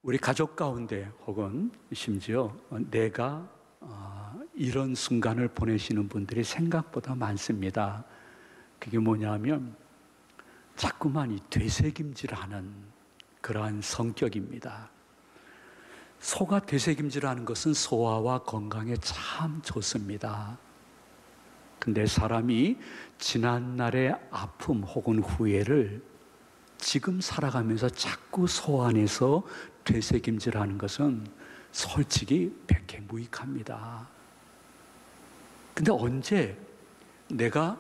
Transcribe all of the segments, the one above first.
우리 가족 가운데 혹은 심지어 내가 이런 순간을 보내시는 분들이 생각보다 많습니다. 그게 뭐냐면 자꾸만 이 되새김질하는 그러한 성격입니다. 소가 되새김질하는 것은 소화와 건강에 참 좋습니다. 근데 사람이 지난날의 아픔 혹은 후회를 지금 살아가면서 자꾸 소 안에서 되새김질하는 것은 솔직히 백해무익합니다. 근데 언제 내가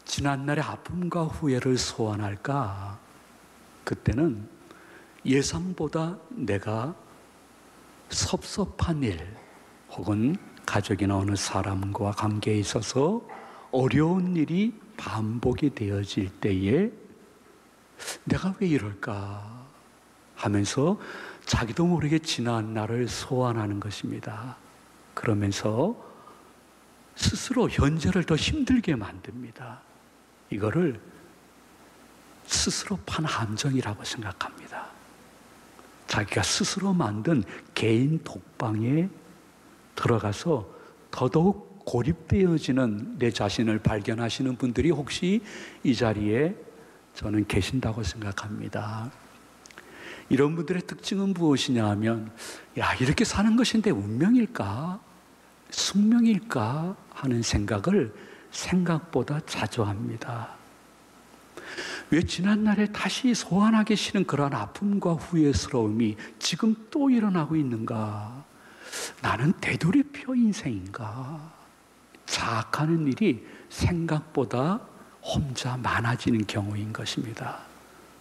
지난날의 아픔과 후회를 소환할까? 그때는 예상보다 내가 섭섭한 일 혹은 가족이나 어느 사람과 관계에 있어서 어려운 일이 반복이 되어질 때에 내가 왜 이럴까 하면서 자기도 모르게 지난 날을 소환하는 것입니다. 그러면서 스스로 현재를 더 힘들게 만듭니다. 이거를 스스로 판 함정이라고 생각합니다. 자기가 스스로 만든 개인 독방에 들어가서 더더욱 고립되어지는 내 자신을 발견하시는 분들이 혹시 이 자리에 저는 계신다고 생각합니다. 이런 분들의 특징은 무엇이냐 하면 이렇게 사는 것인데 운명일까? 숙명일까? 하는 생각을 생각보다 자주 합니다. 왜 지난날에 다시 소환하기 싫은 그러한 아픔과 후회스러움이 지금 또 일어나고 있는가? 나는 되돌이표 인생인가? 자학하는 일이 생각보다 혼자 많아지는 경우인 것입니다.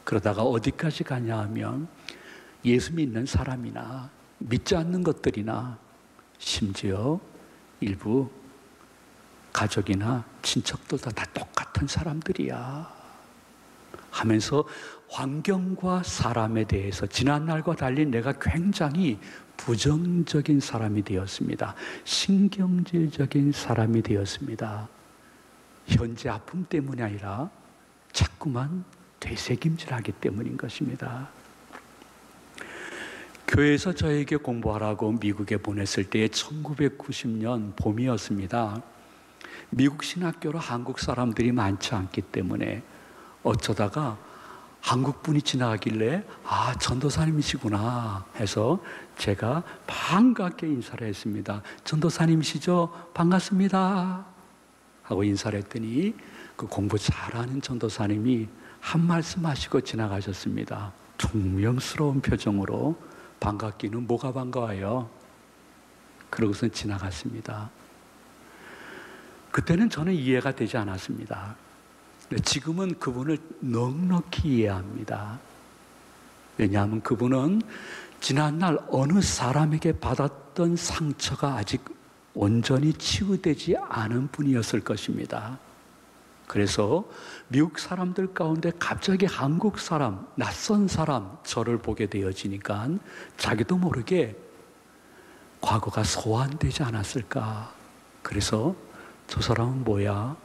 그러다가 어디까지 가냐 하면 예수 믿는 사람이나 믿지 않는 것들이나 심지어 일부 가족이나 친척들도 다 똑같은 사람들이야 하면서 환경과 사람에 대해서 지난날과 달리 내가 굉장히 부정적인 사람이 되었습니다. 신경질적인 사람이 되었습니다. 현재 아픔 때문이 아니라 자꾸만 되새김질하기 때문인 것입니다. 교회에서 저에게 공부하라고 미국에 보냈을 때에 1990년 봄이었습니다. 미국 신학교로 한국 사람들이 많지 않기 때문에 어쩌다가 한국 분이 지나가길래 전도사님이시구나 해서 제가 반갑게 인사를 했습니다. 전도사님이시죠? 반갑습니다 하고 인사를 했더니 그 공부 잘하는 전도사님이 한 말씀 하시고 지나가셨습니다. 퉁명스러운 표정으로 반갑기는 뭐가 반가워요? 그러고선 지나갔습니다. 그때는 저는 이해가 되지 않았습니다. 지금은 그분을 넉넉히 이해합니다. 왜냐하면 그분은 지난날 어느 사람에게 받았던 상처가 아직 온전히 치유되지 않은 분이었을 것입니다. 그래서 미국 사람들 가운데 갑자기 한국 사람, 낯선 사람 저를 보게 되어지니까 자기도 모르게 과거가 소환되지 않았을까. 그래서 저 사람은 뭐야?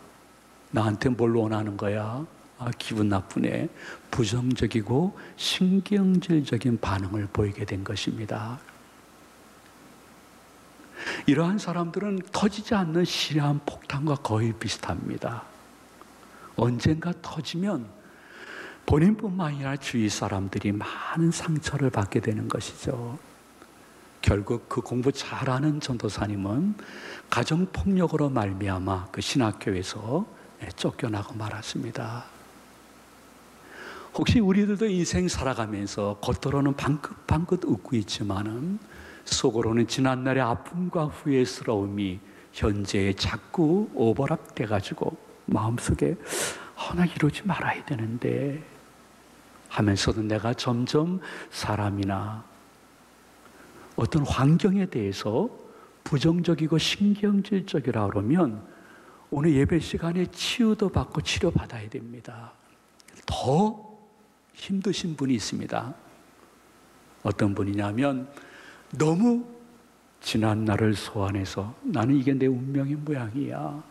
나한테 뭘 원하는 거야? 기분 나쁘네. 부정적이고 신경질적인 반응을 보이게 된 것입니다. 이러한 사람들은 터지지 않는 시한 폭탄과 거의 비슷합니다. 언젠가 터지면 본인뿐만 아니라 주위 사람들이 많은 상처를 받게 되는 것이죠. 결국 그 공부 잘하는 전도사님은 가정폭력으로 말미암아 그 신학교에서 쫓겨나고 말았습니다. 혹시 우리들도 인생 살아가면서 겉으로는 방긋방긋 웃고 있지만은 속으로는 지난날의 아픔과 후회스러움이 현재에 자꾸 오버랩 돼가지고 마음속에 나 이러지 말아야 되는데 하면서도 내가 점점 사람이나 어떤 환경에 대해서 부정적이고 신경질적이라 그러면 오늘 예배 시간에 치유도 받고 치료받아야 됩니다. 더 힘드신 분이 있습니다. 어떤 분이냐면 너무 지난 날을 소환해서 나는 이게 내 운명의 모양이야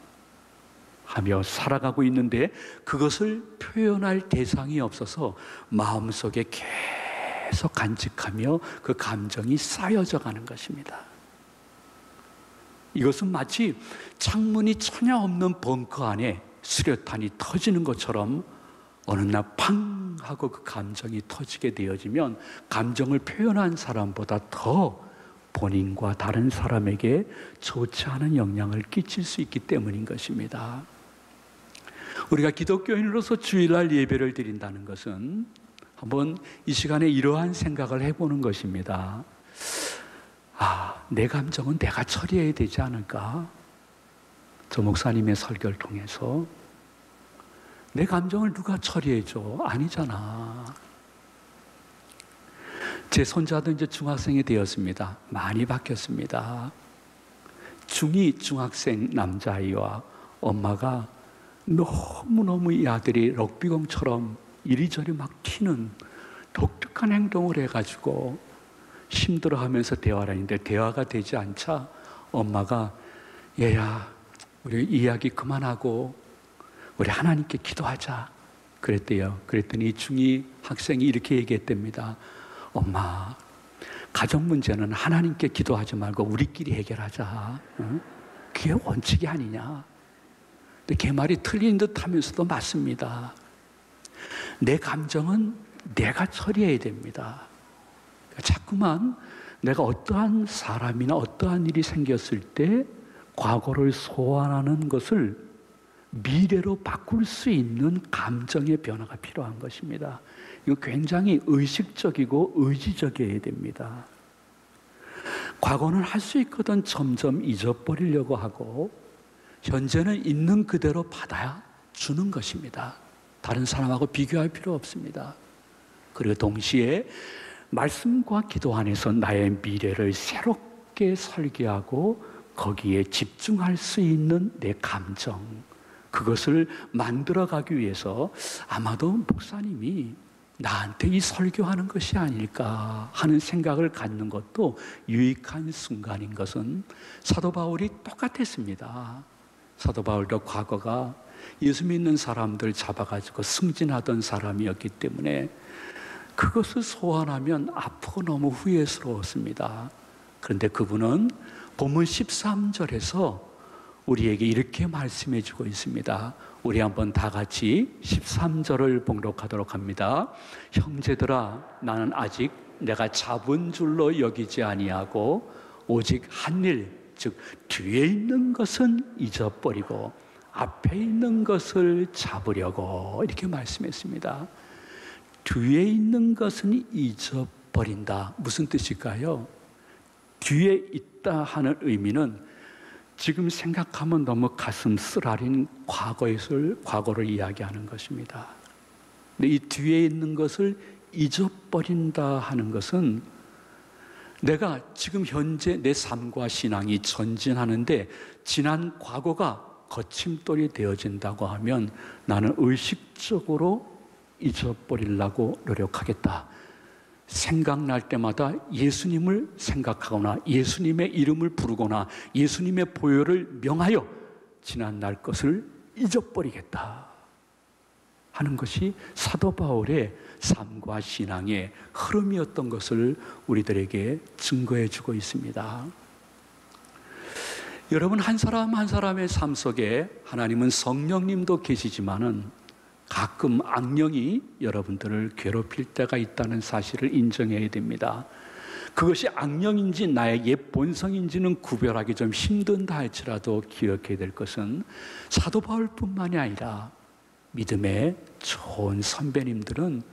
하며 살아가고 있는데 그것을 표현할 대상이 없어서 마음속에 계속 간직하며 그 감정이 쌓여져 가는 것입니다. 이것은 마치 창문이 전혀 없는 벙커 안에 수류탄이 터지는 것처럼 어느 날 팡 하고 그 감정이 터지게 되어지면 감정을 표현한 사람보다 더 본인과 다른 사람에게 좋지 않은 영향을 끼칠 수 있기 때문인 것입니다. 우리가 기독교인으로서 주일날 예배를 드린다는 것은 한번 이 시간에 이러한 생각을 해보는 것입니다. 내 감정은 내가 처리해야 되지 않을까? 저 목사님의 설교를 통해서 내 감정을 누가 처리해줘? 아니잖아. 제 손자도 이제 중학생이 되었습니다. 많이 바뀌었습니다. 중2 중학생 남자아이와 엄마가 너무너무 이 아들이 럭비공처럼 이리저리 막 튀는 독특한 행동을 해가지고 힘들어하면서 대화를 하는데 대화가 되지 않자 엄마가 얘야 우리 이야기 그만하고 우리 하나님께 기도하자 그랬대요. 그랬더니 중2 학생이 이렇게 얘기했답니다. 엄마, 가정 문제는 하나님께 기도하지 말고 우리끼리 해결하자. 응? 그게 원칙이 아니냐. 근데 걔 말이 틀린 듯 하면서도 맞습니다. 내 감정은 내가 처리해야 됩니다. 자꾸만 내가 어떠한 사람이나 어떠한 일이 생겼을 때 과거를 소환하는 것을 미래로 바꿀 수 있는 감정의 변화가 필요한 것입니다. 이거 굉장히 의식적이고 의지적이어야 됩니다. 과거는 할 수 있거든 점점 잊어버리려고 하고 현재는 있는 그대로 받아주는 것입니다. 다른 사람하고 비교할 필요 없습니다. 그리고 동시에 말씀과 기도 안에서 나의 미래를 새롭게 설계하고 거기에 집중할 수 있는 내 감정, 그것을 만들어가기 위해서 아마도 목사님이 나한테 이 설교하는 것이 아닐까 하는 생각을 갖는 것도 유익한 순간인 것은 사도 바울이 똑같았습니다. 사도 바울도 과거가 예수 믿는 사람들 잡아가지고 승진하던 사람이었기 때문에 그것을 소환하면 아프고 너무 후회스러웠습니다. 그런데 그분은 본문 13절에서 우리에게 이렇게 말씀해 주고 있습니다. 우리 한번 다 같이 13절을 봉독하도록 합니다. 형제들아, 나는 아직 내가 잡은 줄로 여기지 아니하고 오직 한 일, 즉 뒤에 있는 것은 잊어버리고 앞에 있는 것을 잡으려고 이렇게 말씀했습니다. 뒤에 있는 것은 잊어버린다. 무슨 뜻일까요? 뒤에 있다 하는 의미는 지금 생각하면 너무 가슴 쓰라린 과거를 이야기하는 것입니다. 근데 이 뒤에 있는 것을 잊어버린다 하는 것은 내가 지금 현재 내 삶과 신앙이 전진하는데 지난 과거가 거침돌이 되어진다고 하면 나는 의식적으로 잊어버리려고 노력하겠다. 생각날 때마다 예수님을 생각하거나 예수님의 이름을 부르거나 예수님의 보혈을 명하여 지난날 것을 잊어버리겠다 하는 것이 사도 바울의 삶과 신앙의 흐름이었던 것을 우리들에게 증거해 주고 있습니다. 여러분, 한 사람 한 사람의 삶 속에 하나님은 성령님도 계시지만은 가끔 악령이 여러분들을 괴롭힐 때가 있다는 사실을 인정해야 됩니다. 그것이 악령인지 나의 옛 본성인지는 구별하기 좀 힘든다 할지라도 기억해야 될 것은 사도 바울뿐만이 아니라 믿음의 좋은 선배님들은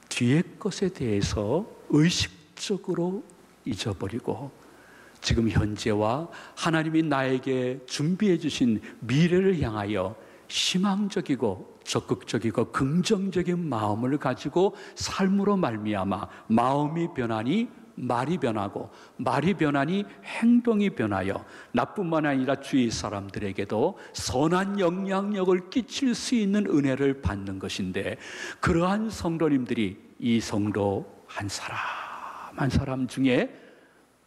뒤의 것에 대해서 의식적으로 잊어버리고 지금 현재와 하나님이 나에게 준비해 주신 미래를 향하여 희망적이고 적극적이고 긍정적인 마음을 가지고 삶으로 말미암아 마음이 변하니 말이 변하고 말이 변하니 행동이 변하여 나뿐만 아니라 주위 사람들에게도 선한 영향력을 끼칠 수 있는 은혜를 받는 것인데, 그러한 성도님들이 이 성도 한 사람 한 사람 중에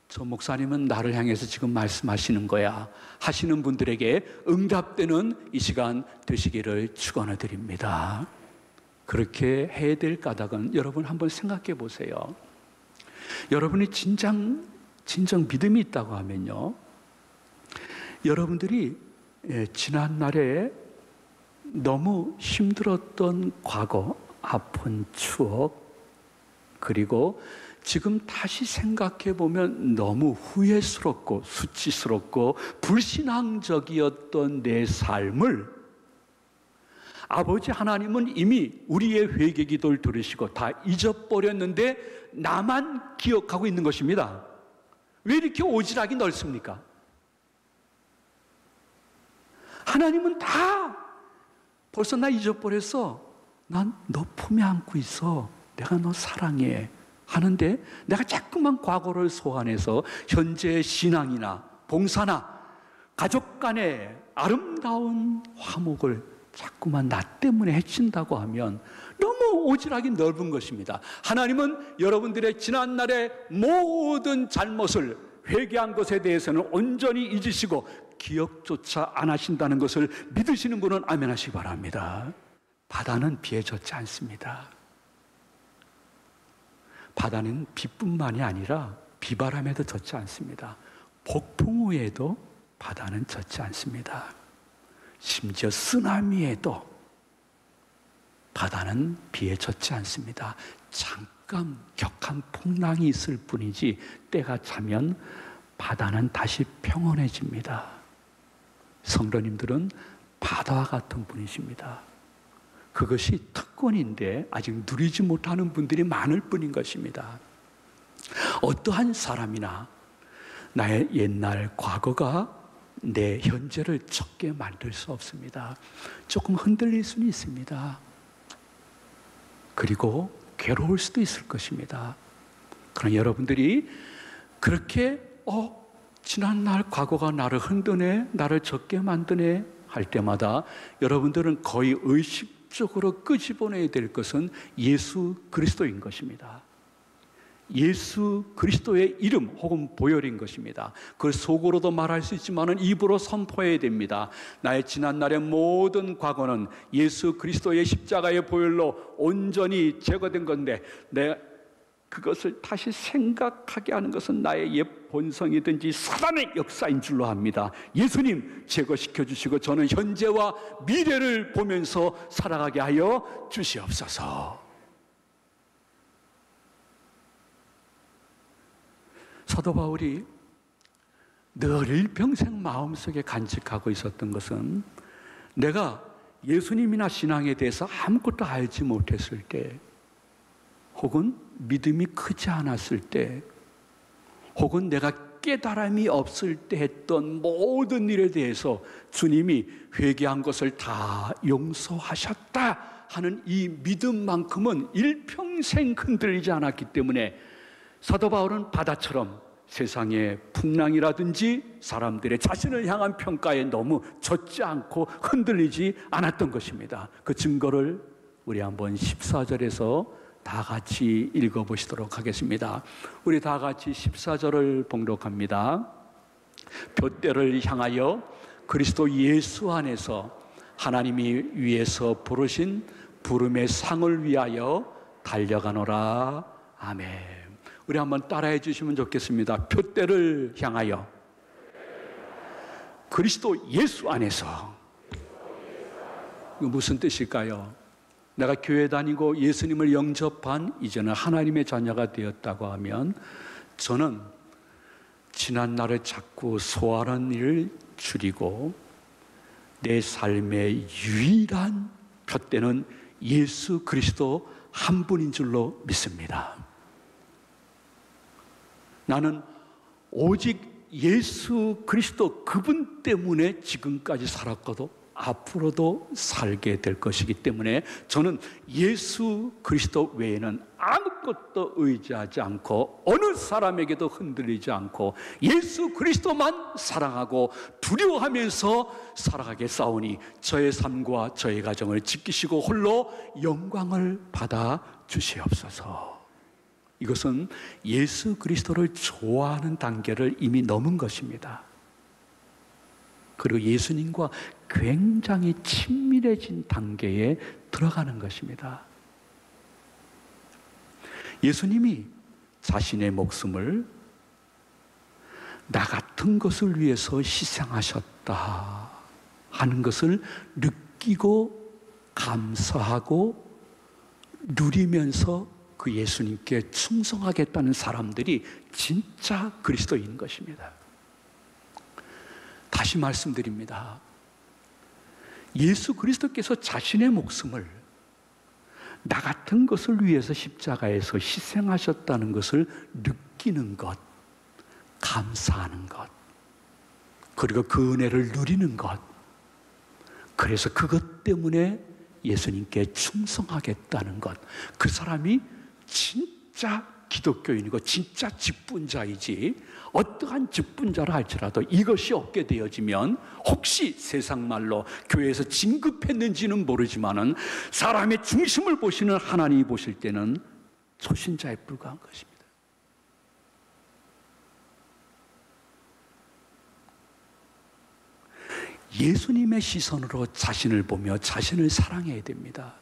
저 목사님은 나를 향해서 지금 말씀하시는 거야 하시는 분들에게 응답되는 이 시간 되시기를 축원해 드립니다. 그렇게 해야 될 까닭은 여러분 한번 생각해 보세요. 여러분이 진정 믿음이 있다고 하면요, 여러분들이 지난날에 너무 힘들었던 과거, 아픈 추억, 그리고 지금 다시 생각해 보면 너무 후회스럽고 수치스럽고 불신앙적이었던 내 삶을 아버지 하나님은 이미 우리의 회개 기도를 들으시고 다 잊어버렸는데 나만 기억하고 있는 것입니다. 왜 이렇게 오지랖이 넓습니까? 하나님은 다 벌써 나 잊어버렸어. 난 너 품에 안고 있어. 내가 너 사랑해. 하는데 내가 자꾸만 과거를 소환해서 현재의 신앙이나 봉사나 가족 간의 아름다운 화목을 자꾸만 나 때문에 해친다고 하면 너무 오지랖이 넓은 것입니다. 하나님은 여러분들의 지난날의 모든 잘못을 회개한 것에 대해서는 온전히 잊으시고 기억조차 안 하신다는 것을 믿으시는 분은 아멘 하시기 바랍니다. 바다는 비에 젖지 않습니다. 바다는 비뿐만이 아니라 비바람에도 젖지 않습니다. 폭풍 후에도 바다는 젖지 않습니다. 심지어 쓰나미에도 바다는 비에 젖지 않습니다. 잠깐 격한 풍랑이 있을 뿐이지 때가 차면 바다는 다시 평온해집니다. 성도님들은 바다와 같은 분이십니다. 그것이 특권인데 아직 누리지 못하는 분들이 많을 뿐인 것입니다. 어떠한 사람이나 나의 옛날 과거가 내 현재를 적게 만들 수 없습니다. 조금 흔들릴 수는 있습니다. 그리고 괴로울 수도 있을 것입니다. 그러나 여러분들이 그렇게 지난날 과거가 나를 흔드네, 나를 적게 만드네 할 때마다 여러분들은 거의 의식적으로 끄집어내야 될 것은 예수 그리스도인 것입니다. 예수 그리스도의 이름 혹은 보혈인 것입니다. 그걸 속으로도 말할 수 있지만 입으로 선포해야 됩니다. 나의 지난날의 모든 과거는 예수 그리스도의 십자가의 보혈로 온전히 제거된 건데 내가 그것을 다시 생각하게 하는 것은 나의 옛 본성이든지 사단의 역사인 줄로 압니다. 예수님 제거시켜 주시고 저는 현재와 미래를 보면서 살아가게 하여 주시옵소서. 사도 바울이 늘 일평생 마음속에 간직하고 있었던 것은 내가 예수님이나 신앙에 대해서 아무것도 알지 못했을 때, 혹은 믿음이 크지 않았을 때, 혹은 내가 깨달음이 없을 때 했던 모든 일에 대해서 주님이 회개한 것을 다 용서하셨다 하는 이 믿음만큼은 일평생 흔들리지 않았기 때문에 사도 바울은 바다처럼 세상의 풍랑이라든지 사람들의 자신을 향한 평가에 너무 젖지 않고 흔들리지 않았던 것입니다. 그 증거를 우리 한번 14절에서 다 같이 읽어보시도록 하겠습니다. 우리 다 같이 14절을 봉독합니다. 둯대를 향하여 그리스도 예수 안에서 하나님이 위에서 부르신 부름의 상을 위하여 달려가노라. 아멘. 우리 한번 따라해 주시면 좋겠습니다. 둯대를 향하여 그리스도 예수 안에서. 이거 무슨 뜻일까요? 내가 교회 다니고 예수님을 영접한 이제는 하나님의 자녀가 되었다고 하면 저는 지난 날을 자꾸 소화하는 일을 줄이고 내 삶의 유일한 둯대는 예수 그리스도 한 분인 줄로 믿습니다. 나는 오직 예수 그리스도 그분 때문에 지금까지 살았고도 앞으로도 살게 될 것이기 때문에 저는 예수 그리스도 외에는 아무것도 의지하지 않고 어느 사람에게도 흔들리지 않고 예수 그리스도만 사랑하고 두려워하면서 살아가겠사오니 저의 삶과 저의 가정을 지키시고 홀로 영광을 받아 주시옵소서. 이것은 예수 그리스도를 좋아하는 단계를 이미 넘은 것입니다. 그리고 예수님과 굉장히 친밀해진 단계에 들어가는 것입니다. 예수님이 자신의 목숨을 나 같은 것을 위해서 희생하셨다 하는 것을 느끼고 감사하고 누리면서 그 예수님께 충성하겠다는 사람들이 진짜 그리스도인 것입니다. 다시 말씀드립니다. 예수 그리스도께서 자신의 목숨을 나 같은 것을 위해서 십자가에서 희생하셨다는 것을 느끼는 것, 감사하는 것, 그리고 그 은혜를 누리는 것, 그래서 그것 때문에 예수님께 충성하겠다는 것, 그 사람이 진짜 기독교인이고 진짜 직분자이지, 어떠한 직분자라 할지라도 이것이 없게 되어지면 혹시 세상 말로 교회에서 진급했는지는 모르지만은 사람의 중심을 보시는 하나님이 보실 때는 초신자에 불과한 것입니다. 예수님의 시선으로 자신을 보며 자신을 사랑해야 됩니다.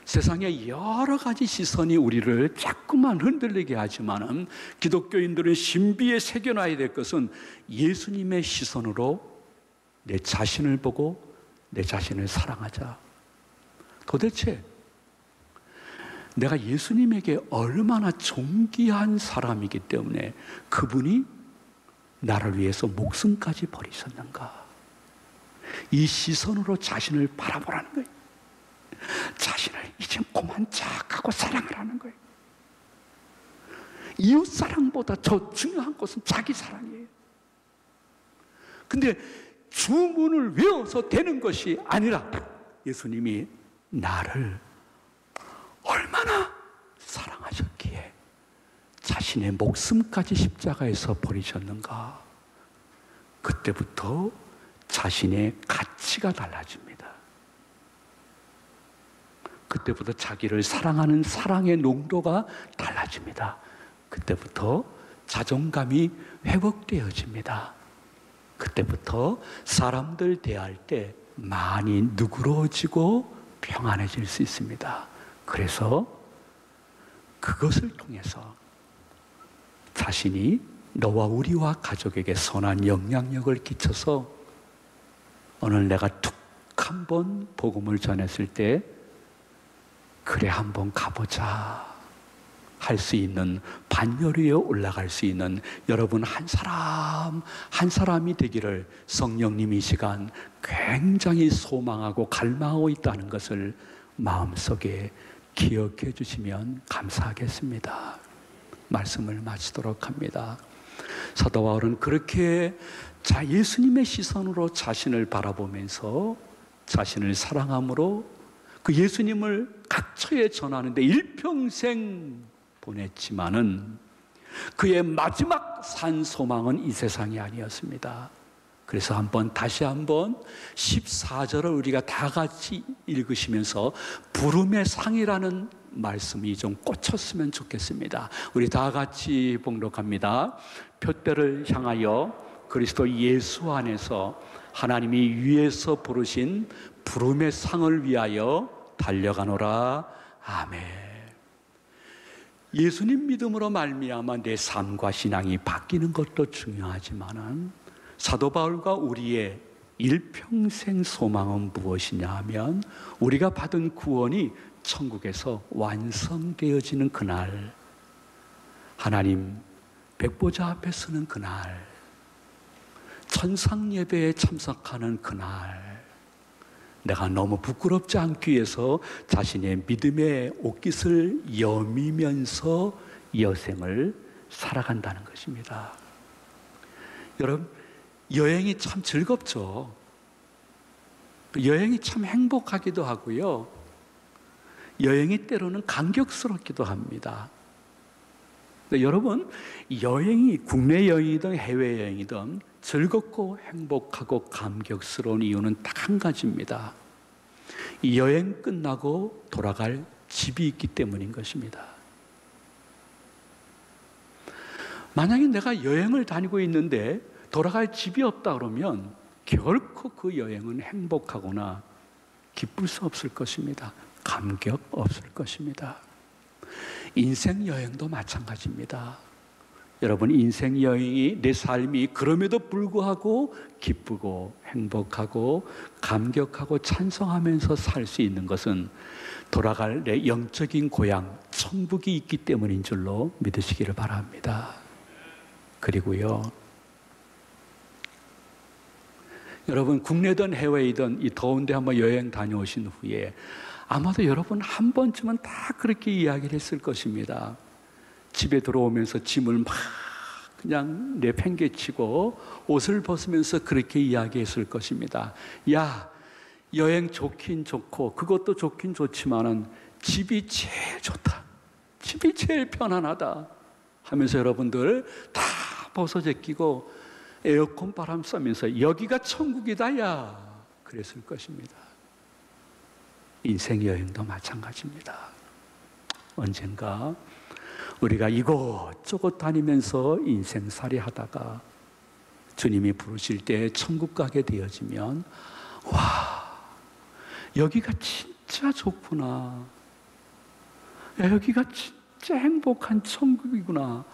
세상에 여러 가지 시선이 우리를 자꾸만 흔들리게 하지만은 기독교인들은 신비에 새겨놔야 될 것은 예수님의 시선으로 내 자신을 보고 내 자신을 사랑하자. 도대체 내가 예수님에게 얼마나 존귀한 사람이기 때문에 그분이 나를 위해서 목숨까지 버리셨는가? 이 시선으로 자신을 바라보라는 거예요. 자신을 이제 그만 자각하고 사랑을 하는 거예요. 이웃 사랑보다 더 중요한 것은 자기 사랑이에요. 근데 주문을 외워서 되는 것이 아니라 예수님이 나를 얼마나 사랑하셨기에 자신의 목숨까지 십자가에서 버리셨는가? 그때부터 자신의 가치가 달라집니다. 그때부터 자기를 사랑하는 사랑의 농도가 달라집니다. 그때부터 자존감이 회복되어집니다. 그때부터 사람들 대할 때 많이 누그러지고 평안해질 수 있습니다. 그래서 그것을 통해서 자신이 너와 우리와 가족에게 선한 영향력을 끼쳐서 오늘 내가 툭 한번 복음을 전했을 때 그래 한번 가보자 할 수 있는, 반열 위에 올라갈 수 있는 여러분 한 사람 한 사람이 되기를 성령님이 이 시간 굉장히 소망하고 갈망하고 있다는 것을 마음속에 기억해 주시면 감사하겠습니다. 말씀을 마치도록 합니다. 사도 바울은 그렇게 예수님의 시선으로 자신을 바라보면서 자신을 사랑함으로 그 예수님을 각처에 전하는데 일평생 보냈지만은 그의 마지막 산 소망은 이 세상이 아니었습니다. 그래서 다시 한번 14절을 우리가 다 같이 읽으시면서 부름의 상이라는 말씀이 좀 꽂혔으면 좋겠습니다. 우리 다 같이 봉독합니다. 표대를 향하여 그리스도 예수 안에서 하나님이 위에서 부르신 부름의 상을 위하여 달려가노라. 아멘. 예수님 믿음으로 말미암아 내 삶과 신앙이 바뀌는 것도 중요하지만은 사도 바울과 우리의 일평생 소망은 무엇이냐 하면 우리가 받은 구원이 천국에서 완성되어지는 그날, 하나님 백보자 앞에 서는 그날, 천상 예배에 참석하는 그날, 내가 너무 부끄럽지 않기 위해서 자신의 믿음의 옷깃을 여미면서 여생을 살아간다는 것입니다. 여러분, 여행이 참 즐겁죠. 여행이 참 행복하기도 하고요. 여행이 때로는 감격스럽기도 합니다. 여러분, 여행이 국내 여행이든 해외 여행이든 즐겁고 행복하고 감격스러운 이유는 딱 한 가지입니다. 이 여행 끝나고 돌아갈 집이 있기 때문인 것입니다. 만약에 내가 여행을 다니고 있는데 돌아갈 집이 없다 그러면 결코 그 여행은 행복하거나 기쁠 수 없을 것입니다. 감격 없을 것입니다. 인생 여행도 마찬가지입니다. 여러분, 인생 여행이, 내 삶이 그럼에도 불구하고 기쁘고 행복하고 감격하고 찬송하면서 살 수 있는 것은 돌아갈 내 영적인 고향 천국이 있기 때문인 줄로 믿으시기를 바랍니다. 그리고요, 여러분, 국내든 해외이든 이 더운데 한번 여행 다녀오신 후에 아마도 여러분 한 번쯤은 다 그렇게 이야기를 했을 것입니다. 집에 들어오면서 짐을 막 그냥 내팽개치고 옷을 벗으면서 그렇게 이야기했을 것입니다. 야, 여행 좋긴 좋고 그것도 좋긴 좋지만은 집이 제일 좋다, 집이 제일 편안하다 하면서 여러분들 다 벗어 제끼고 에어컨 바람 쐬면서 여기가 천국이다 야 그랬을 것입니다. 인생 여행도 마찬가지입니다. 언젠가 우리가 이곳저곳 다니면서 인생살이 하다가 주님이 부르실 때 천국 가게 되어지면, 와, 여기가 진짜 좋구나, 여기가 진짜 행복한 천국이구나,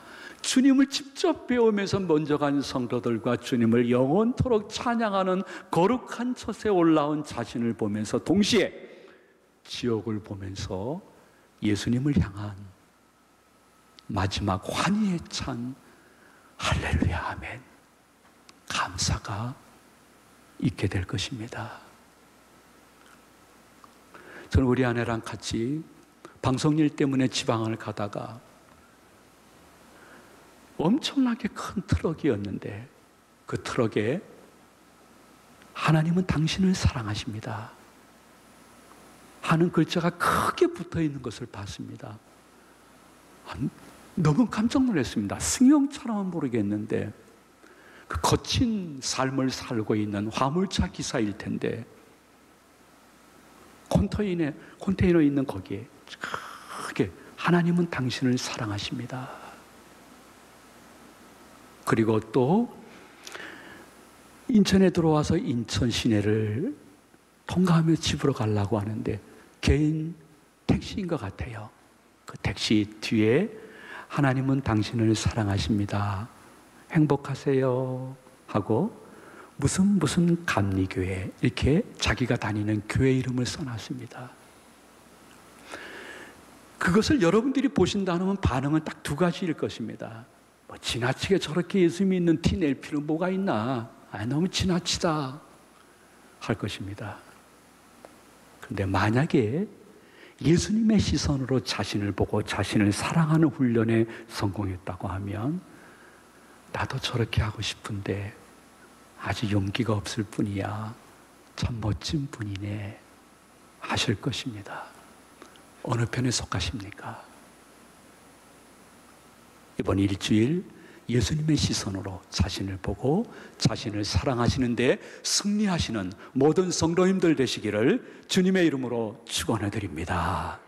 주님을 직접 배우면서 먼저 간 성도들과 주님을 영원토록 찬양하는 거룩한 처소에 올라온 자신을 보면서 동시에 지옥을 보면서 예수님을 향한 마지막 환희에 찬 할렐루야 아멘 감사가 있게 될 것입니다. 저는 우리 아내랑 같이 방송일 때문에 지방을 가다가 엄청나게 큰 트럭이었는데 그 트럭에 하나님은 당신을 사랑하십니다 하는 글자가 크게 붙어 있는 것을 봤습니다. 너무 깜짝 놀랐습니다. 승용차라면 모르겠는데 그 거친 삶을 살고 있는 화물차 기사일 텐데 컨테이너 있는 거기에 크게 하나님은 당신을 사랑하십니다. 그리고 또 인천에 들어와서 인천 시내를 통과하며 집으로 가려고 하는데 개인 택시인 것 같아요. 그 택시 뒤에 하나님은 당신을 사랑하십니다, 행복하세요 하고 무슨 감리교회 이렇게 자기가 다니는 교회 이름을 써놨습니다. 그것을 여러분들이 보신다면 반응은 딱 두 가지일 것입니다. 뭐 지나치게 저렇게 예수 믿는 티 낼 필요는 뭐가 있나, 너무 지나치다 할 것입니다. 그런데 만약에 예수님의 시선으로 자신을 보고 자신을 사랑하는 훈련에 성공했다고 하면 나도 저렇게 하고 싶은데 아주 용기가 없을 뿐이야, 참 멋진 분이네 하실 것입니다. 어느 편에 속하십니까? 이번 일주일 예수님의 시선으로 자신을 보고 자신을 사랑하시는데 승리하시는 모든 성도님들 되시기를 주님의 이름으로 축원해 드립니다.